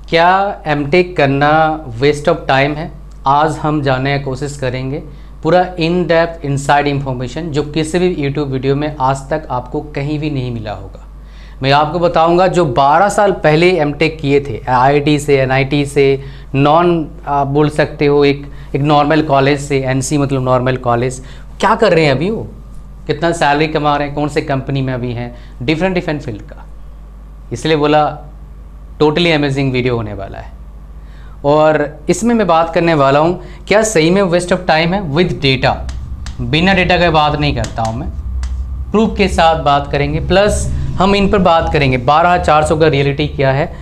क्या एमटेक करना waste of time है? आज हम जानने की कोशिश करेंगे पूरा इन डेप्थ इनसाइड इंफॉर्मेशन जो किसी भी यूट्यूब वीडियो में आज तक आपको कहीं भी नहीं मिला होगा। मैं आपको बताऊंगा जो 12 साल पहले एमटेक किए थे आईआईटी से, एनआईटी से, नॉन आप बोल सकते हो एक नॉर्मल कॉलेज से, एनसी मतलब नॉर्मल कॉलेज, क्या कर रहे हैं अभी वो, कितना सैलरी कमा रहे हैं, कौन से कंपनी में अभी हैं, डिफरेंट फील्ड का। इसलिए बोला टोटली अमेजिंग वीडियो होने वाला है। और इसमें मैं बात करने वाला हूँ क्या सही में वेस्ट ऑफ टाइम है विद डेटा। बिना डेटा का बात नहीं करता हूँ मैं, प्रूफ के साथ बात करेंगे। प्लस हम इन पर बात करेंगे 12400 का रियलिटी क्या है,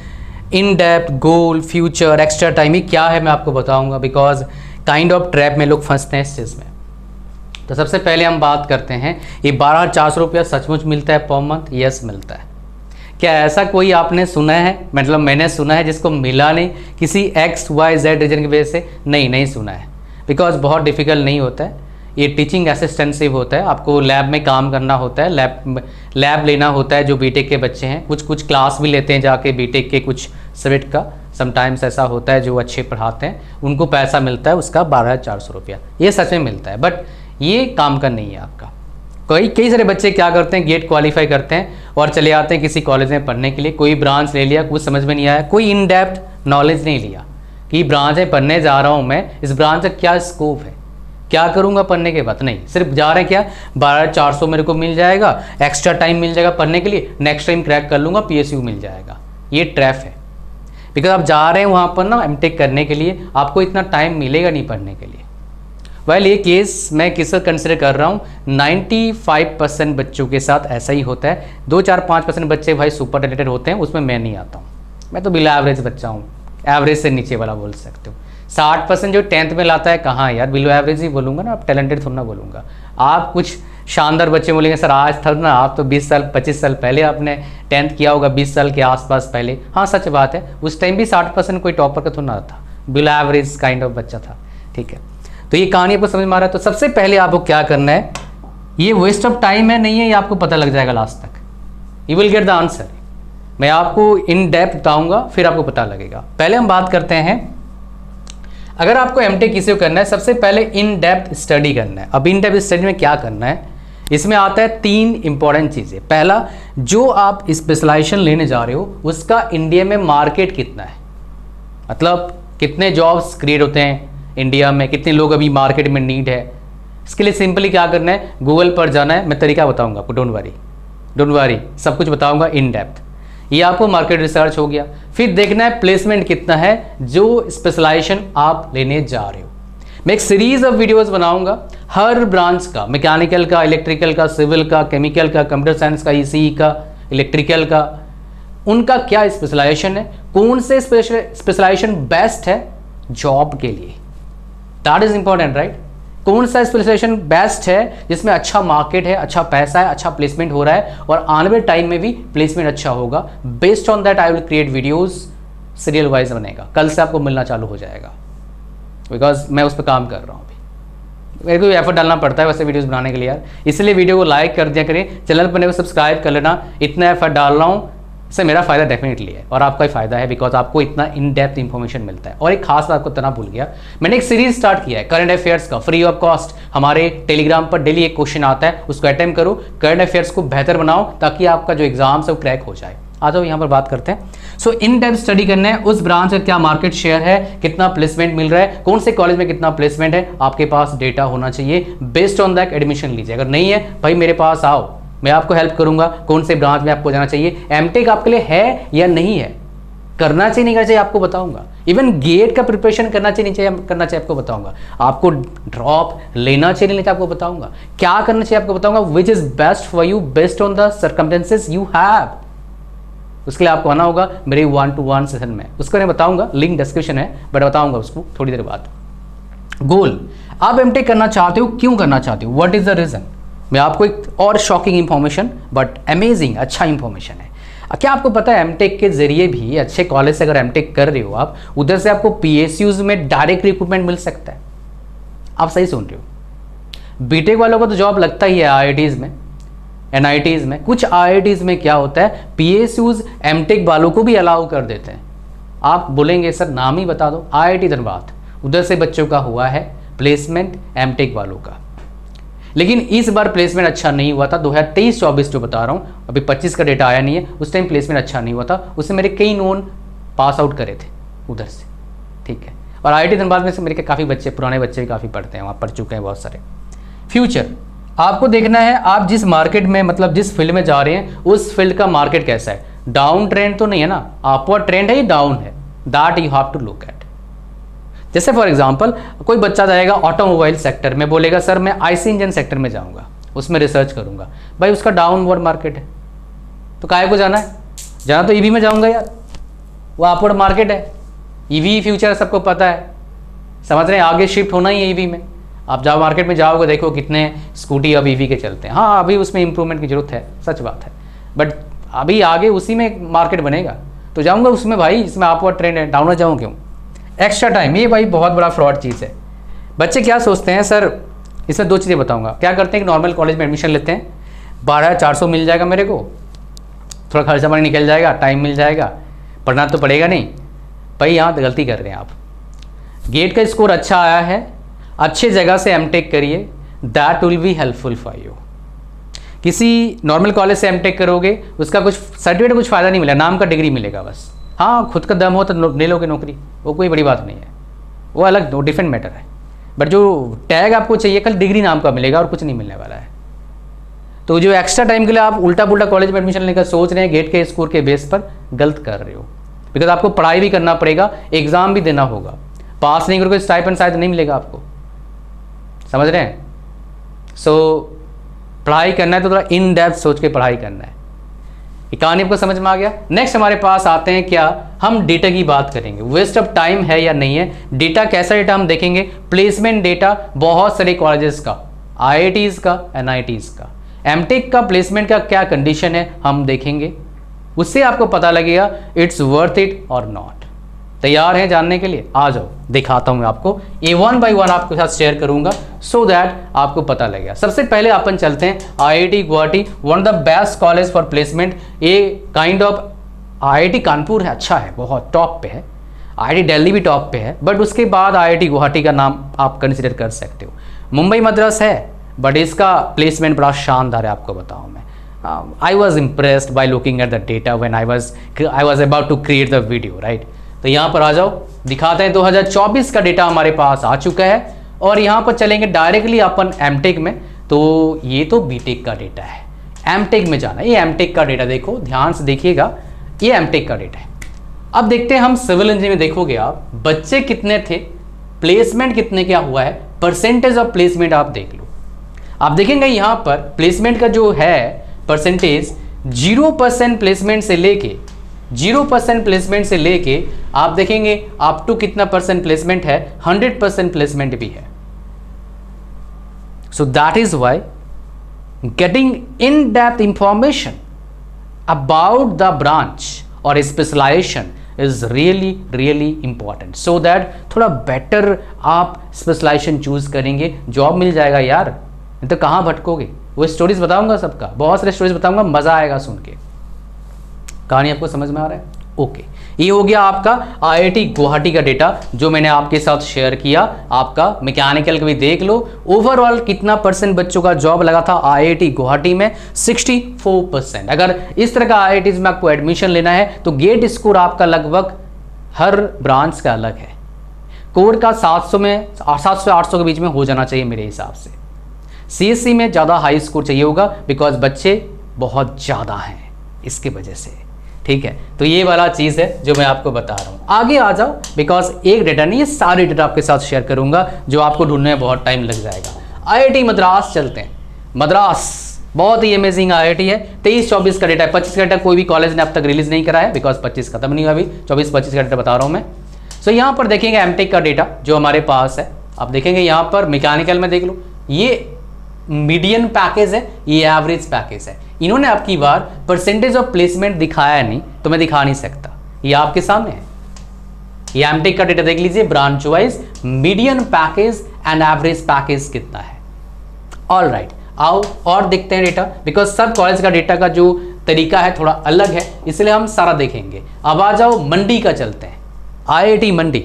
in depth, goal, future, extra time, ये क्या है मैं आपको बताऊंगा। बिकॉज काइंड ऑफ ट्रैप में लोग फंसते हैं इस चीज़ में। तो सबसे पहले हम बात करते हैं, ये 12400 रुपया सचमुच मिलता है पर मंथ? यस मिलता है। क्या ऐसा कोई आपने सुना है, मतलब मैंने सुना है जिसको मिला नहीं किसी XYZ रीजन की वजह से? नहीं सुना है। बिकॉज बहुत डिफिकल्ट नहीं होता है, ये टीचिंग असिस्टेंसिव होता है, आपको लैब में काम करना होता है, लैब लेना होता है। जो बीटेक के बच्चे हैं कुछ क्लास भी लेते हैं जाके बीटेक के कुछ सब्जेक्ट का, समटाइम्स ऐसा होता है जो अच्छे पढ़ाते हैं उनको पैसा मिलता है उसका 12400 रुपया, ये सच में मिलता है। बट ये काम का नहीं है आपका। कई सारे बच्चे क्या करते हैं, गेट क्वालिफाई करते हैं और चले आते हैं किसी कॉलेज में पढ़ने के लिए, कोई ब्रांच ले लिया, कुछ समझ में नहीं आया, कोई इन डेप्थ नॉलेज नहीं लिया कि ब्रांच है पढ़ने जा रहा हूँ मैं, इस ब्रांच का क्या स्कोप है, क्या करूँगा पढ़ने के बाद। नहीं, सिर्फ जा रहे हैं क्या 12400 मेरे को मिल जाएगा, एक्स्ट्रा टाइम मिल जाएगा पढ़ने के लिए, नेक्स्ट टाइम क्रैक कर लूँगा, PSU मिल जाएगा। ये ट्रैप है। बिकॉज आप जा रहे हैं वहाँ पर ना एमटेक करने के लिए, आपको इतना टाइम मिलेगा नहीं पढ़ने के लिए। वेल ये केस मैं किसका कंसिडर कर रहा हूँ, 95% बच्चों के साथ ऐसा ही होता है। 2-4-5% बच्चे भाई सुपर टैलेंटेड होते हैं, उसमें मैं नहीं आता हूँ। मैं तो बिलो एवरेज बच्चा हूँ, एवरेज से नीचे वाला बोल सकते हो। 60% जो 10th में लाता है, कहाँ यार, बिलो एवरेज ही बोलूँगा ना, आप टैलेंटेड थोड़ा ना बोलूँगा। आप कुछ शानदार बच्चे बोलेंगे सर आज था ना, आप तो 20 साल 25 साल पहले आपने 10th किया होगा, 20 साल के आसपास पहले। हाँ सच बात है, उस टाइम भी 60% कोई टॉपर का तो ना था, बिलो एवरेज काइंड ऑफ बच्चा था। ठीक है, तो ये कहानी आपको समझ में आ रहा है। तो सबसे पहले आपको क्या करना है, ये वेस्ट ऑफ टाइम है नहीं है ये आपको पता लग जाएगा लास्ट तक, you will get the answer. मैं आपको इन डेप्थ बताऊंगा फिर आपको पता लगेगा। पहले हम बात करते हैं, अगर आपको एमटेक किसी को करना है सबसे पहले इन डेप्थ स्टडी करना है। अब इन डेप्थ स्टडी में क्या करना है, इसमें आता है 3 इंपॉर्टेंट चीज़ें। पहला, जो आप स्पेशलाइजेशन लेने जा रहे हो उसका इंडिया में मार्केट कितना है, मतलब कितने जॉब्स क्रिएट होते हैं इंडिया में, कितने लोग अभी मार्केट में नीड है। इसके लिए सिंपली क्या करना है, गूगल पर जाना है, मैं तरीका बताऊंगा आपको, डोंट वरी सब कुछ बताऊंगा इन डेप्थ। ये आपको मार्केट रिसर्च हो गया। फिर देखना है प्लेसमेंट कितना है जो स्पेशलाइजेशन आप लेने जा रहे हो। मैं एक सीरीज ऑफ वीडियोस बनाऊंगा हर ब्रांच का, मैकेनिकल का, इलेक्ट्रिकल का, सिविल का, केमिकल का, कंप्यूटर साइंस का, ECE का, इलेक्ट्रिकल का, उनका क्या स्पेशलाइजेशन है, कौन से स्पेशलाइजेशन बेस्ट है जॉब के लिए। That is important right. कौन सा स्पेशलाइजेशन बेस्ट है जिसमें अच्छा मार्केट है, अच्छा पैसा है, अच्छा प्लेसमेंट हो रहा है और आने वाले टाइम में भी प्लेसमेंट अच्छा होगा। Based on that I will create videos, serial wise बनेगा, कल से आपको मिलना चालू हो जाएगा। बिकॉज मैं उस पर काम कर रहा हूँ अभी, मेरे को एफर्ट डालना पड़ता है वैसे वीडियोस बनाने के लिए यार, इसलिए वीडियो को लाइक कर दिया करें, चैनल पर को सब्सक्राइब कर लेना। इतना एफर्ट डाल रहा हूँ, इससे मेरा फायदा डेफिनेटली है और आपका ही फायदा है, बिकॉज आपको इतना इन डेप्थ इंफॉर्मेशन मिलता है। और एक खास बात को तना भूल गया, मैंने एक सीरीज स्टार्ट किया है करंट अफेयर्स का, फ्री ऑफ कॉस्ट। हमारे टेलीग्राम पर डेली एक क्वेश्चन आता है, उसको अटेम्प्ट करो, करंट अफेयर्स को बेहतर बनाओ ताकि आपका जो एग्जाम्स है वो क्रैक हो जाए। आ जाओ यहाँ पर बात करते हैं। सो इन डेप्थ स्टडी करना है उस ब्रांच का क्या मार्केट शेयर है, कितना प्लेसमेंट मिल रहा है, कौन से कॉलेज में कितना प्लेसमेंट है, आपके पास डेटा होना चाहिए। बेस्ड ऑन दैट एडमिशन लीजिए। अगर नहीं है भाई मेरे पास आओ, मैं आपको हेल्प करूंगा कौन से ब्रांच में आपको जाना चाहिए, एमटेक आपके लिए है या नहीं है, करना चाहिए नहीं करना चाहिए आपको बताऊंगा। इवन गेट का प्रिपरेशन करना चाहिए नहीं चाहिए करना चाहिए आपको बताऊंगा। आपको ड्रॉप लेना चाहिए नहीं आपको बताऊंगा। क्या करना चाहिए आपको बताऊंगा, which is best for you based on the circumstances you have. उसके लिए आपको आना होगा मेरे 1-to-1 सेशन में, उसको मैं बताऊंगा, लिंक डिस्क्रिप्शन है, बट बताऊंगा उसको थोड़ी देर बाद। गोल, आप एमटेक करना चाहते हो, क्यों करना चाहते हो, व्हाट इज द रीजन। मैं आपको एक और शॉकिंग इंफॉर्मेशन बट अमेजिंग अच्छा इंफॉर्मेशन है। क्या आपको पता है एमटेक के जरिए भी अच्छे कॉलेज से अगर एमटेक कर रहे हो आप, उधर से आपको PSUs में डायरेक्ट रिक्रूटमेंट मिल सकता है। आप सही सुन रहे हो। बीटेक वालों को तो जॉब लगता ही है IITs में, NITs में। कुछ IITs में क्या होता है, PSUs एमटेक वालों को भी अलाउ कर देते हैं। आप बोलेंगे सर नाम ही बता दो, IIT धनबाद, उधर से बच्चों का हुआ है प्लेसमेंट एमटेक वालों का। लेकिन इस बार प्लेसमेंट अच्छा नहीं हुआ था, 2023-24 जो बता रहा हूँ, अभी 25 का डेटा आया नहीं है, उस टाइम प्लेसमेंट अच्छा नहीं हुआ था। उससे मेरे कई नोन पास आउट करे थे उधर से, ठीक है। और IIT धनबाद में से मेरे काफ़ी बच्चे, पुराने बच्चे भी काफ़ी पढ़ते हैं, वहाँ पढ़ चुके हैं बहुत सारे। फ्यूचर आपको देखना है, आप जिस मार्केट में, मतलब जिस फील्ड में जा रहे हैं, उस फील्ड का मार्केट कैसा है। डाउन ट्रेंड तो नहीं है ना, अपवर्ड ट्रेंड है या डाउन है, that you have to look at. जैसे फॉर एग्जांपल कोई बच्चा जाएगा ऑटोमोबाइल सेक्टर में, बोलेगा सर मैं IC इंजन सेक्टर में जाऊंगा, उसमें रिसर्च करूंगा, भाई उसका डाउनवर्ड मार्केट है, तो काहे को जाना है, जाना तो EV में जाऊंगा यार, वो अपवर्ड मार्केट है, EV फ्यूचर सबको पता है, समझ रहे हैं, आगे शिफ्ट होना ही है EV में। आप जाओ मार्केट में जाओगे, देखो कितने स्कूटी अब EV के चलते हैं। हाँ अभी उसमें इंप्रूवमेंट की जरूरत है, सच बात है, बट अभी आगे उसी में मार्केट बनेगा, तो जाऊंगा उसमें भाई, इसमें अपवर्ड ट्रेंड है, डाउनवर्ड जाऊँ क्यों। एक्स्ट्रा टाइम, ये भाई बहुत बड़ा फ्रॉड चीज़ है। बच्चे क्या सोचते हैं सर, इसमें दो चीज़ें बताऊंगा। क्या करते हैं कि नॉर्मल कॉलेज में एडमिशन लेते हैं, 12,400 मिल जाएगा मेरे को, थोड़ा खर्चा पानी निकल जाएगा, टाइम मिल जाएगा, पढ़ना तो पड़ेगा नहीं। भाई यहाँ तो गलती कर रहे हैं आप। गेट का स्कोर अच्छा आया है, अच्छे जगह से एमटेक करिए, that will be helpful for you. किसी नॉर्मल कॉलेज से एमटेक करोगे, उसका कुछ सर्टिफिकेट कुछ फ़ायदा नहीं मिलेगा, नाम का डिग्री मिलेगा बस। हाँ खुद का दम हो तो ले लोगे नौकरी, वो कोई बड़ी बात नहीं है, वो अलग डिफरेंट मैटर है। बट जो टैग आपको चाहिए कल डिग्री नाम का मिलेगा और कुछ नहीं मिलने वाला है। तो जो एक्स्ट्रा टाइम के लिए आप उल्टा पुल्टा कॉलेज में एडमिशन लेकर सोच रहे हैं गेट के स्कोर के बेस पर, गलत कर रहे हो। बिकॉज आपको पढ़ाई भी करना पड़ेगा, एग्जाम भी देना होगा, पास नहीं करोगे स्टाइपेंड शायद नहीं मिलेगा आपको, समझ रहे हैं। सो पढ़ाई करना है तो थोड़ा इन डेप्थ सोच के पढ़ाई करना है। ये कहानी आपको समझ में आ गया। नेक्स्ट हमारे पास आते हैं, क्या हम डेटा की बात करेंगे, वेस्ट ऑफ टाइम है या नहीं है। डेटा कैसा डेटा हम देखेंगे, प्लेसमेंट डेटा बहुत सारे कॉलेजेस का, IITs का, NITs का, एमटेक का प्लेसमेंट का क्या कंडीशन है हम देखेंगे, उससे आपको पता लगेगा इट्स वर्थ इट और नॉट। तैयार हैं जानने के लिए, आ जाओ दिखाता हूँ आपको, ये 1 by 1 आपके साथ शेयर करूंगा सो दैट आपको पता लगेगा। सबसे पहले अपन चलते हैं IIT Guwahati, one of the best college for placement. ये काइंड ऑफ IIT कानपुर है, अच्छा है, बहुत टॉप पे है, IIT दिल्ली भी टॉप पे है, बट उसके बाद IIT गुवाहाटी का नाम आप कंसिडर कर सकते हो। मुंबई मद्रास है, बट इसका प्लेसमेंट बड़ा शानदार है, आपको बताऊँ मैं। I was impressed by looking at the data when I was about to create the video, right? तो यहाँ पर आ जाओ, दिखाते हैं 2024 का डेटा हमारे पास आ चुका है, और यहाँ पर चलेंगे डायरेक्टली अपन एमटेक में। तो ये तो बीटेक का डेटा है, एमटेक में जाना है। ये एमटेक का डेटा देखो, ध्यान से देखिएगा, ये एमटेक का डेटा है। अब देखते हैं हम सिविल इंजीनियरिंग में, देखोगे आप बच्चे कितने थे, प्लेसमेंट कितने क्या हुआ है, परसेंटेज ऑफ प्लेसमेंट आप देख लो। आप देखेंगे यहाँ पर प्लेसमेंट का जो है परसेंटेज 0% प्लेसमेंट से लेके 0% प्लेसमेंट से लेके आप देखेंगे अप टू कितना परसेंट प्लेसमेंट है, 100% प्लेसमेंट भी है। So that is why getting in depth information about the branch और specialization is really really important, so that थोड़ा बेटर आप स्पेशलाइजेशन चूज करेंगे, जॉब मिल जाएगा यार, नहीं तो कहाँ भटकोगे। वो स्टोरीज बताऊंगा सबका, बहुत सारे स्टोरीज बताऊंगा, मजा आएगा सुन के। कहानी आपको समझ में आ रहा है? ओके, ये हो गया आपका IIT गुवाहाटी का डेटा जो मैंने आपके साथ शेयर किया। आपका मैकेनिकल का भी देख लो, ओवरऑल कितना परसेंट बच्चों का जॉब लगा था IIT गुवाहाटी में, 64%। अगर इस तरह का IITs में आपको एडमिशन लेना है तो गेट स्कोर आपका लगभग हर ब्रांच का अलग है। कोर का 700 से 800 के बीच में हो जाना चाहिए मेरे हिसाब से। CSC में ज़्यादा हाई स्कोर चाहिए होगा, बिकॉज बच्चे बहुत ज़्यादा हैं इसके वजह से, ठीक है। तो ये वाला चीज़ है जो मैं आपको बता रहा हूँ। आगे आ जाओ, बिकॉज एक डेटा नहीं, ये सारे डेटा आपके साथ शेयर करूंगा जो आपको ढूंढने में बहुत टाइम लग जाएगा। IIT मद्रास चलते हैं। मद्रास बहुत ही अमेजिंग IIT है। 23-24 का डेटा है, 25 का डेटा कोई भी कॉलेज ने अब तक रिलीज नहीं करा है, बिकॉज 25 खत्म नहीं हुआ अभी, 24-25 का डेटा बता रहा हूँ मैं। सो यहाँ पर देखेंगे एमटेक का डेटा जो हमारे पास है। आप देखेंगे यहाँ पर मैकेनिकल में देख लो, ये मीडियन पैकेज है, ये एवरेज पैकेज है। इन्होंने आपकी बार परसेंटेज ऑफ प्लेसमेंट दिखाया नहीं, तो मैं दिखा नहीं सकता, ये आपके सामने है। ये एमटेक का डेटा देख लीजिए, branch wise median package and average package कितना है। ऑल राइट, आओ और देखते हैं डेटा, बिकॉज सब कॉलेज का डेटा का जो तरीका है थोड़ा अलग है, इसलिए हम सारा देखेंगे। अब आ जाओ मंडी का चलते हैं। IIT मंडी,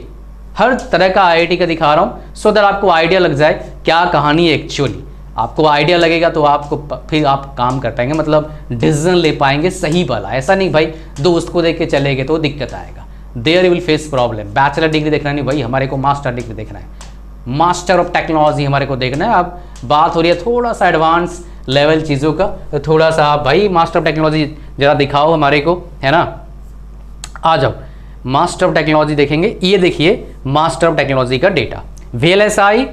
हर तरह का IIT का दिखा रहा हूँ सो दैट आपको आइडिया लग जाए क्या कहानी है एक्चुअली। आपको आइडिया लगेगा तो आपको फिर आप काम कर पाएंगे, मतलब डिसीजन ले पाएंगे सही वाला। ऐसा नहीं भाई दोस्त को देख के चले गए तो दिक्कत आएगा, there you will face problem. Bachelor degree देखना नहीं भाई, हमारे को मास्टर डिग्री देखना है, मास्टर ऑफ टेक्नोलॉजी हमारे को देखना है। अब बात हो रही है थोड़ा सा एडवांस लेवल चीज़ों का, तो थोड़ा सा आप भाई मास्टर ऑफ टेक्नोलॉजी जरा दिखाओ हमारे को, है ना। आ जाओ मास्टर ऑफ टेक्नोलॉजी देखेंगे। ये देखिए मास्टर ऑफ टेक्नोलॉजी का डेटा, VLSI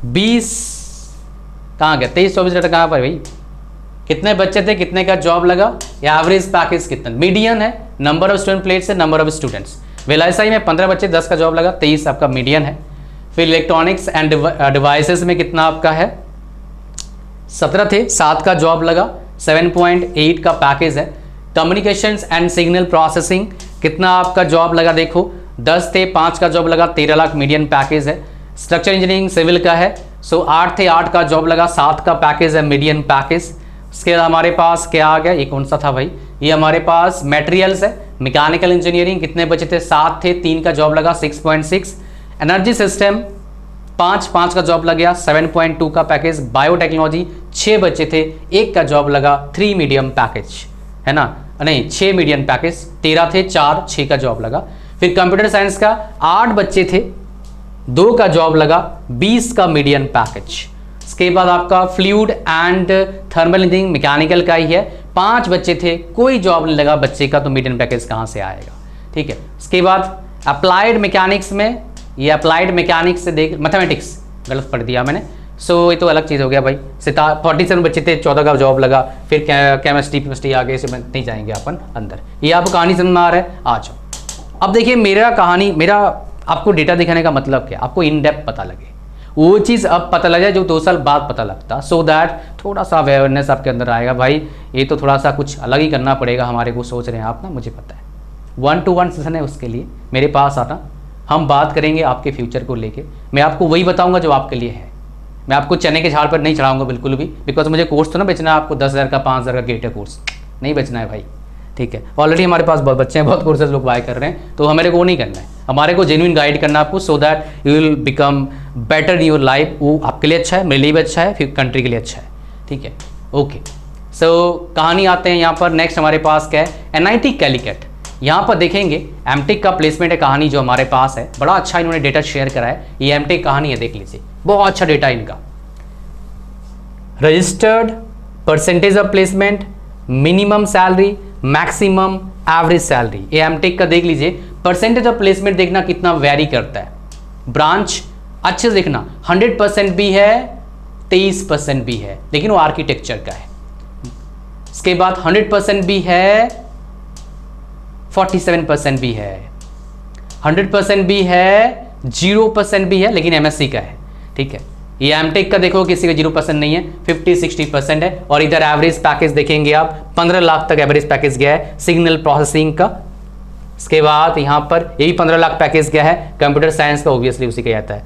20 कहाँ गया, 23-24 डेटा कहाँ पर भाई, कितने बच्चे थे, कितने का जॉब लगा, या एवरेज पैकेज कितना, मीडियन है, नंबर ऑफ स्टूडेंट प्लेस है, नंबर ऑफ स्टूडेंट्स। VLSI में 15 बच्चे 10 का जॉब लगा, 23 आपका मीडियन है। फिर इलेक्ट्रॉनिक्स एंड डिवाइसेस में कितना आपका है, 17 थे, 7 का जॉब लगा, 7.8 का पैकेज है। कम्युनिकेशंस एंड सिग्नल प्रोसेसिंग कितना आपका जॉब लगा, देखो 10 थे, 5 का जॉब लगा, 13 लाख मीडियन पैकेज है। स्ट्रक्चर इंजीनियरिंग सिविल का है, सो 8 थे, 8 का जॉब लगा, 7 का पैकेज है मीडियन पैकेज। उसके बाद हमारे पास क्या आ गया, ये कौन सा था भाई, ये हमारे पास मटेरियल्स है। मैकेनिकल इंजीनियरिंग कितने बचे थे, 7 थे, 3 का जॉब लगा, 6.6। एनर्जी सिस्टम 5 का जॉब लग गया, 7.2 का पैकेज। बायोटेक्नोलॉजी 6 बच्चे थे, 1 का जॉब लगा, 3 मीडियम पैकेज, है ना, नहीं 6 मीडियम पैकेज, 13 थे, 6 का जॉब लगा। फिर कंप्यूटर साइंस का 8 बच्चे थे, 2 का जॉब लगा, 20 का मीडियम पैकेज। इसके बाद आपका fluid and thermal engineering mechanical का ही है, 5 बच्चे थे, कोई जॉब नहीं लगा बच्चे का, तो मीडियम पैकेज कहाँ से आएगा, ठीक है। उसके बाद अप्लाइड मैकेनिक्स में, ये अप्लाइड मैकेनिक्स से देख, मैथमेटिक्स गलत पढ़ दिया मैंने, सो ये तो अलग चीज़ हो गया भाई। 47 बच्चे थे, 14 का जॉब लगा। फिर केमिस्ट्री आगे से नहीं जाएंगे अपन अंदर, ये आपको कहानी समझ में आ रहा है। आ जाओ अब देखिए मेरा आपको डेटा दिखाने का मतलब क्या, आपको इन डेप्थ पता लगे, वो चीज़ अब पता लग जाए जो 2 साल बाद पता लगता, सो दैट थोड़ा सा अवेयरनेस आपके अंदर आएगा। भाई ये तो थोड़ा सा कुछ अलग ही करना पड़ेगा हमारे को, सोच रहे हैं आप ना, मुझे पता है। 1-to-1 सेशन है, उसके लिए मेरे पास आना, हम बात करेंगे आपके फ्यूचर को लेके। मैं आपको वही बताऊंगा जो आपके लिए है, मैं आपको चने के झाड़ पर नहीं चढ़ाऊंगा बिल्कुल भी, बिकॉज मुझे कोर्स तो ना बेचना है आपको 10,000 का 5,000 का गेट है कोर्स, नहीं बेचना है भाई, ठीक है। ऑलरेडी हमारे पास बहुत बच्चे हैं, बहुत कोर्सेज लोग बाय कर रहे हैं, तो हमारे को नहीं करना है, हमारे को जेन्युइन गाइड करना आपको, so that you will become better in your life. वो आपके लिए अच्छा है, मेरे लिए भी अच्छा है, फिर कंट्री के लिए अच्छा है, ठीक है, ओके। सो कहानी आते हैं यहाँ पर। नेक्स्ट हमारे पास क्या है, NIT कैलिकट। यहाँ पर देखेंगे एमटेक का प्लेसमेंट है, कहानी जो हमारे पास है, बड़ा अच्छा इन्होंने डेटा शेयर करा है। ये एमटेक कहानी है, देख लीजिए, बहुत अच्छा डेटा इनका। Registered, percentage of placement, minimum salary, maximum, average salary, ये एमटेक का देख लीजिए। परसेंटेज ऑफ प्लेसमेंट देखना कितना वेरी करता है, ब्रांच अच्छे से देखना, 100% भी है, 23% भी है, लेकिन वो आर्किटेक्चर का है। इसके बाद 100% भी है, 47% भी है, 100% भी है, 0% भी है, लेकिन MSc का है, ठीक है। ये एमटेक का देखो किसी का 0% नहीं है, 50-60% है। और इधर एवरेज पैकेज देखेंगे आप, 15 लाख तक एवरेज पैकेज गया है सिग्नल प्रोसेसिंग का। इसके बाद यहाँ पर यही 15 लाख पैकेज गया है कंप्यूटर साइंस का, ऑब्वियसली उसी का आता है,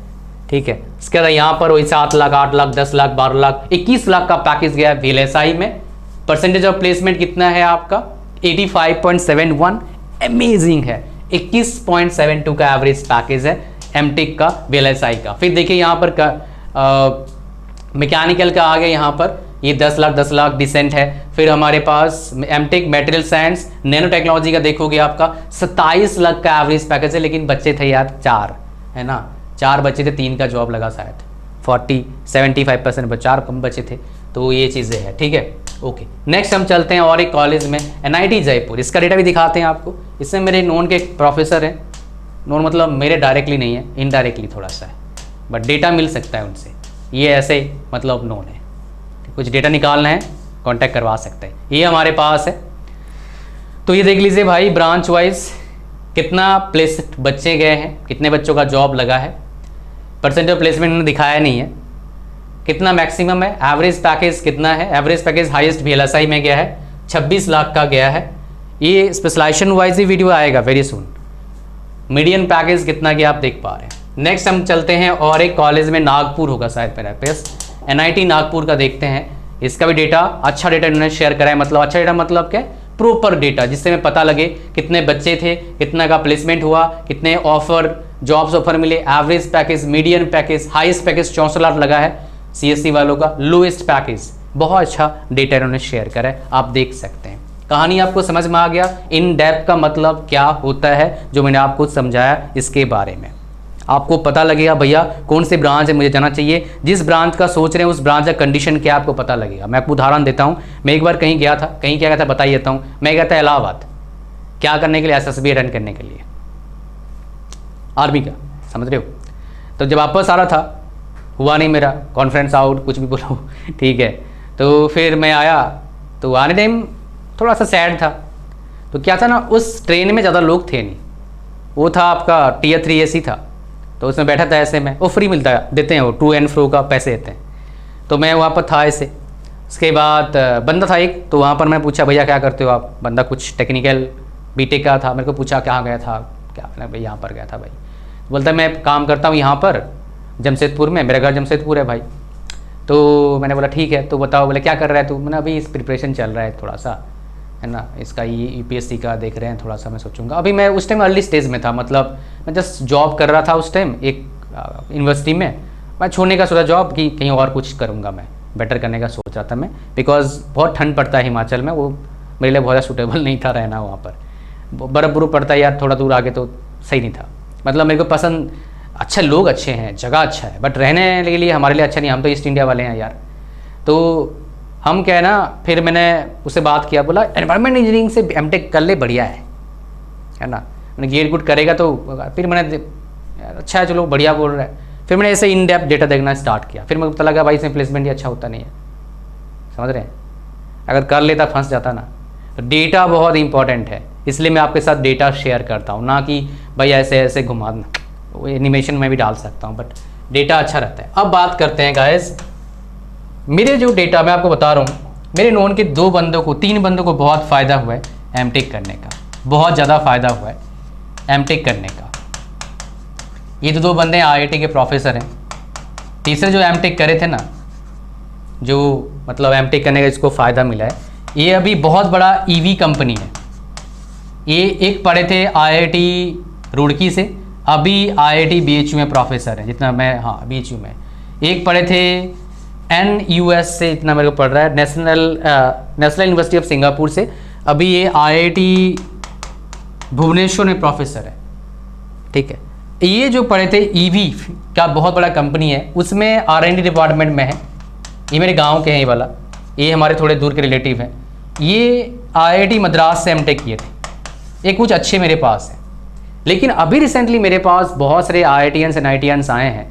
ठीक है। इसके बाद यहाँ पर वही 7 लाख, 8 लाख, 10 लाख, 12 लाख, 21 लाख का पैकेज गया है VLSI में। परसेंटेज ऑफ प्लेसमेंट कितना है आपका, 85.71, अमेजिंग है। 21.72 का एवरेज पैकेज है एमटेक का, VLSI का। फिर देखिए यहाँ पर मैकेनिकल का आ गया, यहाँ पर ये 10 लाख डिसेंट है। फिर हमारे पास MTech material science, nanotechnology का देखोगे आपका 27 लाख का एवरेज पैकेज है, लेकिन बच्चे थे यार 4, है ना, 4 बच्चे थे, 3 का जॉब लगा शायद, 75% बच्चे, 4 कम बच्चे थे, तो ये चीज़ें हैं, ठीक है, ओके। नेक्स्ट हम चलते हैं और एक कॉलेज में, NIT जयपुर। इसका डेटा भी दिखाते हैं आपको। इसमें मेरे नॉन के एक प्रोफेसर हैं, नॉन मतलब मेरे डायरेक्टली नहीं है, इनडायरेक्टली थोड़ा सा है, बट डेटा मिल सकता है उनसे, ये ऐसे मतलब नॉन है। कुछ डेटा निकालना है, कांटेक्ट करवा सकते हैं, ये हमारे पास है। तो ये देख लीजिए भाई, ब्रांच वाइज कितना प्लेस बच्चे गए हैं, कितने बच्चों का जॉब लगा है। परसेंटेज ऑफ प्लेसमेंट उन्होंने दिखाया नहीं है, कितना मैक्सिमम है, एवरेज पैकेज कितना है। एवरेज पैकेज हाईएस्ट VLSI में गया है, 26 लाख का गया है। ये स्पेशलाइजेशन वाइज ही वीडियो आएगा वेरी सुन। मीडियन पैकेज कितना गया आप देख पा रहे हैं। नेक्स्ट हम चलते हैं और एक कॉलेज में, नागपुर होगा शायद मेरे पास, NIT नागपुर का देखते हैं। इसका भी डेटा, अच्छा डेटा इन्होंने शेयर करा है, मतलब अच्छा डेटा मतलब क्या, प्रॉपर डेटा, जिससे मैं पता लगे कितने बच्चे थे, कितना का प्लेसमेंट हुआ, कितने ऑफर जॉब्स ऑफर मिले, average package, median package, highest package 64 lakh लगा है सीएससी वालों का, लोएस्ट पैकेज। बहुत अच्छा डेटा इन्होंने शेयर करा है, आप देख सकते हैं। कहानी आपको समझ में आ गया इन डेप्थ का मतलब क्या होता है, जो मैंने आपको समझाया इसके बारे में। आपको पता लगेगा भैया कौन से ब्रांच है मुझे जाना चाहिए, जिस ब्रांच का सोच रहे हैं उस ब्रांच का कंडीशन क्या आपको पता लगेगा। मैं आपको उदाहरण देता हूँ, मैं एक बार कहीं गया था, कहीं क्या गया था बता देता हूँ। मैं गया था इलाहाबाद, क्या करने के लिए, एसएसबी रन करने के लिए, आर्मी का, समझ रहे हो। तो जब वापस आ रहा था, हुआ नहीं मेरा, कॉन्फ्रेंस आउट, कुछ भी बोलो ठीक है। तो फिर मैं आया, तो आने टाइम थोड़ा सा सैड था। तो क्या था ना, उस ट्रेन में ज़्यादा लोग थे नहीं, वो था आपका Tier 3 AC था, तो उसमें बैठा था ऐसे में, वो फ्री मिलता है, देते हैं वो टू एंड फ्रो का पैसे देते हैं। तो मैं वहाँ पर था ऐसे। उसके बाद बंदा था एक, तो वहाँ पर मैं पूछा भैया क्या करते हो आप। बंदा कुछ टेक्निकल बीटेक का था, मेरे को पूछा कहाँ गया था, क्या मैंने भाई यहाँ पर गया था भाई। बोलता है मैं काम करता हूँ यहाँ पर जमशेदपुर में, मेरा घर जमशेदपुर है भाई। तो मैंने बोला ठीक है, तो बताओ। बोले क्या कर रहा है तू। मैंने अभी इस प्रिपरेशन चल रहा है थोड़ा सा, है ना, इसका ये यूपीएससी का देख रहे हैं थोड़ा सा, मैं सोचूंगा। अभी मैं उस टाइम अर्ली स्टेज में था, मतलब मैं जस्ट जॉब कर रहा था उस टाइम एक यूनिवर्सिटी में। मैं छोड़ने का सोचा जॉब कि कहीं और कुछ करूँगा, मैं बेटर करने का सोच रहा था मैं, बिकॉज बहुत ठंड पड़ता है हिमाचल में, वो मेरे लिए बहुत सूटेबल नहीं था रहना वहाँ पर। बर्फ़ बुर्फ पड़ता है यार, थोड़ा दूर आगे तो सही नहीं था। मतलब मेरे को पसंद, अच्छा लोग अच्छे हैं, जगह अच्छा है, बट रहने के लिए हमारे लिए अच्छा नहीं। हम तो ईस्ट इंडिया वाले हैं यार। तो हम क्या है ना, फिर मैंने उससे बात किया, बोला एनवायरनमेंट इंजीनियरिंग से एमटेक कर ले, बढ़िया है ना। मैंने गेट गुड करेगा तो फिर मैंने यार अच्छा है, चलो बढ़िया बोल रहा है। फिर मैंने ऐसे इन डेप्थ डेटा देखना स्टार्ट किया। फिर मुझे पता लगा भाई इसमें प्लेसमेंट ही अच्छा होता नहीं है, समझ रहे हैं। अगर कर लेता फंस जाता ना। डेटा बहुत इंपॉर्टेंट है, इसलिए मैं आपके साथ डेटा शेयर करता हूँ, ना कि भाई ऐसे ऐसे घुमा देना। वो एनिमेशन में भी डाल सकता हूँ, बट डेटा अच्छा रहता है। अब बात करते हैं गाइस, मेरे जो डेटा मैं आपको बता रहा हूँ, मेरे नोन के 3 बंदों को बहुत फ़ायदा हुआ है एमटेक करने का, बहुत ज़्यादा फ़ायदा हुआ है एमटेक करने का। ये तो 2 बंदे आईआईटी के प्रोफेसर हैं। तीसरे जो एमटेक करे थे ना, जो मतलब एमटेक करने का इसको फ़ायदा मिला है, ये अभी बहुत बड़ा ईवी कंपनी है। ये एक पढ़े थे आईआईटी रुड़की से, अभी आईआईटी बीएचयू में प्रोफेसर है, जितना मैं, हाँ बीएचयू में। एक पढ़े थे NUS से, इतना मेरे को पढ़ रहा है, नेशनल यूनिवर्सिटी ऑफ सिंगापुर से, अभी ये आईआईटी भुवनेश्वर में प्रोफेसर है, ठीक है। ये जो पढ़े थे ईवी का बहुत बड़ा कंपनी है, उसमें R&D डिपार्टमेंट में है। ये मेरे गांव के हैं ये वाला, ये हमारे थोड़े दूर के रिलेटिव हैं। ये आईआईटी मद्रास से एमटेक किए थे, ये कुछ अच्छे मेरे पास हैं। लेकिन अभी रिसेंटली मेरे पास बहुत सारे IITians NITians आए हैं,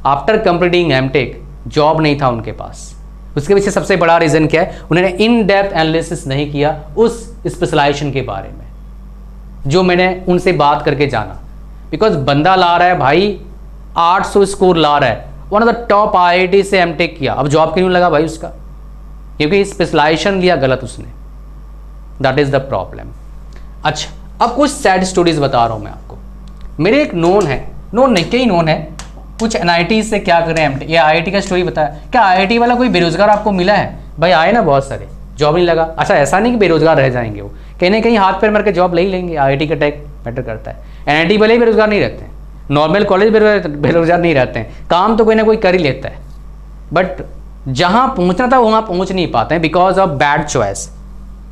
आफ्टर कंप्लीटिंग एमटेक जॉब नहीं था उनके पास। उसके पीछे सबसे बड़ा रीज़न क्या है, उन्होंने इन डेप्थ एनालिसिस नहीं किया उस स्पेशलाइजेशन के बारे में, जो मैंने उनसे बात करके जाना। बिकॉज बंदा ला रहा है भाई 800 स्कोर ला रहा है, one of the top IIT से एमटेक किया, अब जॉब क्यों लगा भाई उसका, क्योंकि स्पेशलाइजेशन लिया गलत उसने। That is the problem. अच्छा, अब कुछ सैड स्टोरीज बता रहा हूँ मैं आपको। मेरे एक नोन है, नोन नहीं कई नोन है, कुछ NIT से क्या करें एमटेक, ये IIT का स्टोरी बताया। क्या IIT वाला कोई बेरोजगार आपको मिला है भाई? आए ना बहुत सारे, जॉब नहीं लगा। अच्छा, ऐसा नहीं कि बेरोजगार रह जाएंगे, वो कहीं ना कहीं हाथ पैर मार के जॉब ले ही लेंगे। IIT का टैग मैटर करता है। NIT वाले ही बेरोजगार नहीं रहते हैं, नॉर्मल कॉलेज बेरोजगार नहीं रहते हैं, काम तो कोई ना कोई कर ही लेता है, बट जहाँ पहुँचना था वहाँ पहुँच नहीं पाते हैं because of bad choice,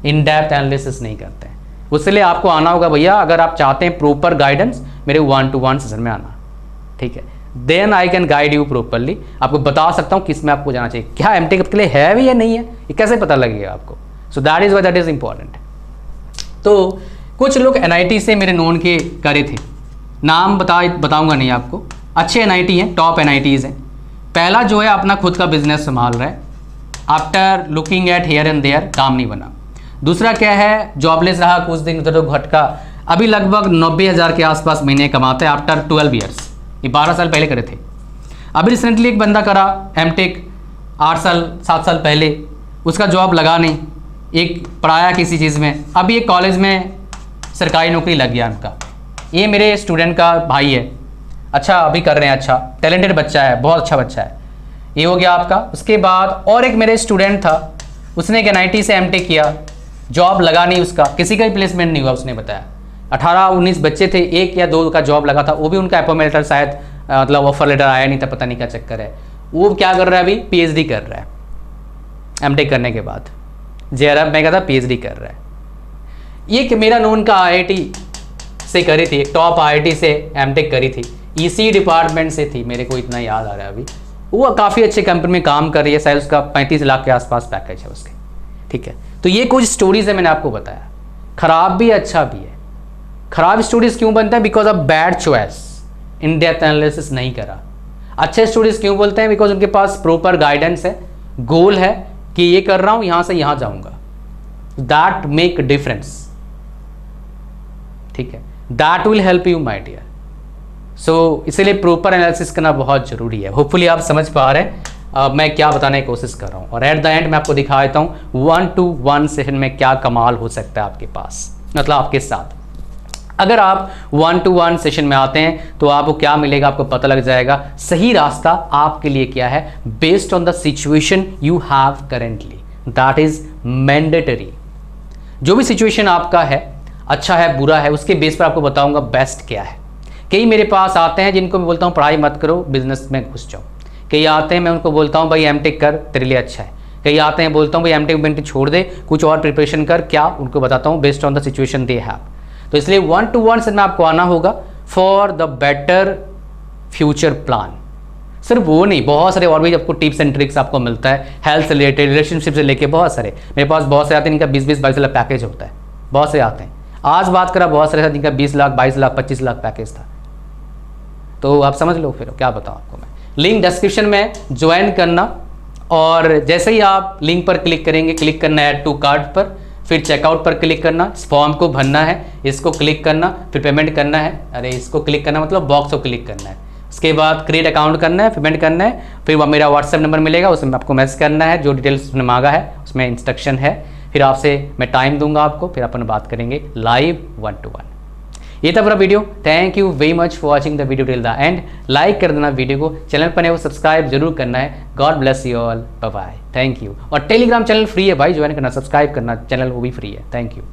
in depth analysis नहीं करते हैं। उसके लिए आपको आना होगा भैया, अगर आप चाहते हैं प्रॉपर गाइडेंस, मेरे 1-to-1 सेशन में आना, ठीक है। Then I can guide you properly, आपको बता सकता हूँ किस में आपको जाना चाहिए, क्या एमटेक के लिए है भी या नहीं है, ये कैसे पता लगेगा आपको। So that is why that is important. तो कुछ लोग NIT से मेरे नोन के करे थे, नाम बताऊँगा नहीं आपको, अच्छे NIT हैं, टॉप NITs हैं। पहला जो है अपना खुद का बिजनेस संभाल रहा है, after looking at here and there काम नहीं बना। दूसरा क्या है, जॉबलेस रहा कुछ दिन, उधर भटका, अभी लगभग 90,000 के आसपास महीने कमाते हैं आफ्टर 12 ईयर्स। ये 12 साल पहले करे थे। अभी रिसेंटली एक बंदा करा एमटेक 7 साल पहले, उसका जॉब लगा नहीं, एक पढ़ाया किसी चीज़ में, अभी एक कॉलेज में सरकारी नौकरी लग गया उनका। ये मेरे स्टूडेंट का भाई है, अच्छा अभी कर रहे हैं, अच्छा टैलेंटेड बच्चा है, बहुत अच्छा बच्चा है। ये हो गया आपका। उसके बाद और एक मेरे स्टूडेंट था, उसने एक NIT से एमटेक किया, जॉब लगा नहीं उसका, किसी का भी प्लेसमेंट नहीं हुआ, उसने बताया 18-19 बच्चे थे, 1 या 2 का जॉब लगा था, वो भी उनका अपॉइंटमेंट लेटर शायद मतलब ऑफर लेटर आया नहीं था, पता नहीं क्या चक्कर है। वो क्या कर रहा है अभी, पीएचडी कर रहा है एमटेक करने के बाद। जेआरएफ में क्या था, पीएचडी कर रहा है। ये कि मेरा नोन का आईआईटी से करी थी, एक टॉप आईआईटी से एमटेक करी थी, ईसी डिपार्टमेंट से थी, मेरे को इतना याद आ रहा है अभी। वो काफ़ी अच्छे कंपनी में काम कर रही है, शायद उसका 35 लाख के आसपास पैकेज है उसके, ठीक है। तो ये कुछ स्टोरीज है, मैंने आपको बताया, खराब भी है अच्छा भी है। खराब स्टोरीज क्यों बनता है, because of bad choice, in depth analysis नहीं करा। अच्छे स्टोरीज क्यों बोलते हैं, बिकॉज उनके पास प्रॉपर गाइडेंस है, गोल है कि ये कर रहा हूं, यहां से यहां जाऊंगा, दैट मेक डिफरेंस, ठीक है, that will help you my dear. So इसलिए प्रॉपर एनालिसिस करना बहुत जरूरी है। होपफुली आप समझ पा रहे हैं मैं क्या बताने की कोशिश कर रहा हूं। और एट द एंड मैं आपको दिखा देता हूं 1-to-1 सेशन में क्या कमाल हो सकता है आपके पास, मतलब आपके साथ। अगर आप 1-to-1 सेशन में आते हैं तो आपको क्या मिलेगा, आपको पता लग जाएगा सही रास्ता आपके लिए क्या है, based on the situation you have currently, that is mandatory. जो भी सिचुएशन आपका है, अच्छा है बुरा है, उसके बेस पर आपको बताऊंगा बेस्ट क्या है। कई मेरे पास आते हैं जिनको मैं बोलता हूँ पढ़ाई मत करो, बिजनेस में घुस जाओ। कई आते हैं मैं उनको बोलता हूँ भाई एमटेक कर, तेरे लिए अच्छा है। कई आते हैं बोलता हूँ भाई एमटेक छोड़ दे, कुछ और प्रिपरेशन कर, क्या उनको बताता हूँ based on the situation they have. तो इसलिए 1-to-1 से में आपको आना होगा for the better future plan. सिर्फ वो नहीं, बहुत सारे और भी आपको टिप्स एंड ट्रिक्स आपको मिलता है, हेल्थ से रिलेटेड, रिलेशनशिप से लेके बहुत सारे। मेरे पास बहुत से आते हैं इनका 20-22 लाख पैकेज होता है, बहुत से आते हैं। आज बात करा बहुत सारे साथ इनका 20 लाख, 22 लाख, 25 लाख पैकेज था। तो आप समझ लो, फिर क्या बताऊँ आपको मैं। लिंक डिस्क्रिप्शन में ज्वाइन करना, और जैसे ही आप लिंक पर क्लिक करेंगे, क्लिक करना है ऐड टू कार्ट पर, फिर चेकआउट पर क्लिक करना, इस फॉर्म को भरना है, इसको क्लिक करना, फिर पेमेंट करना है, अरे इसको क्लिक करना मतलब बॉक्स को क्लिक करना है। उसके बाद क्रिएट अकाउंट करना है, पेमेंट करना है, फिर मेरा व्हाट्सएप नंबर मिलेगा, उसमें आपको मैसेज करना है, जो डिटेल्स उसने मांगा है उसमें इंस्ट्रक्शन है। फिर आपसे मैं टाइम दूंगा आपको, फिर अपन बात करेंगे लाइव 1-to-1। ये था पूरा video. Thank you very much for watching the video till the end. Like कर देना वीडियो को, चैनल पर नए हो सब्सक्राइब जरूर करना है। God bless you all, bye bye, thank you. और टेलीग्राम चैनल फ्री है भाई, ज्वाइन करना, सब्सक्राइब करना, चैनल वो भी फ्री है। Thank you.